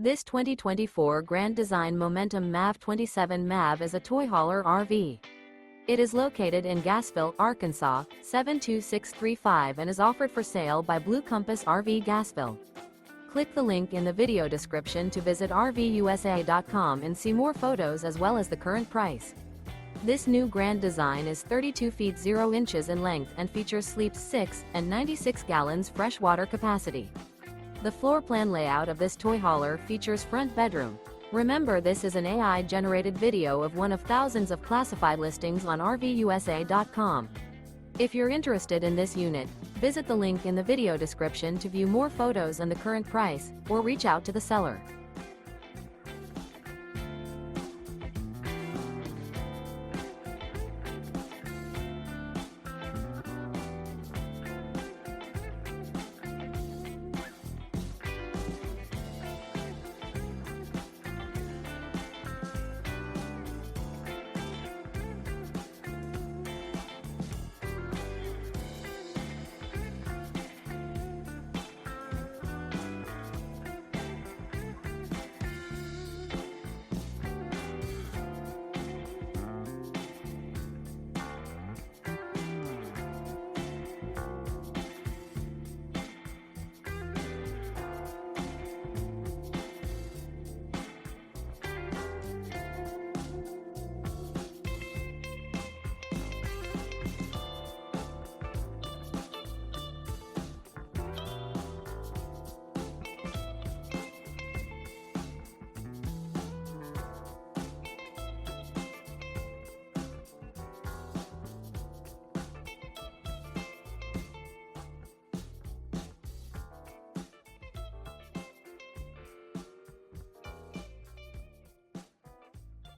This 2024 Grand Design Momentum MAV 27 MAV is a toy hauler RV. It is located in Gassville, Arkansas, 72635 and is offered for sale by Blue Compass RV Gassville. Click the link in the video description to visit RVUSA.com and see more photos as well as the current price. This new Grand Design is 32 feet 0 inches in length and features sleeps 6 and 96 gallons fresh water capacity. The floor plan layout of this toy hauler features front bedroom. Remember, this is an AI-generated video of one of thousands of classified listings on RVUSA.com. If you're interested in this unit, visit the link in the video description to view more photos and the current price, or reach out to the seller.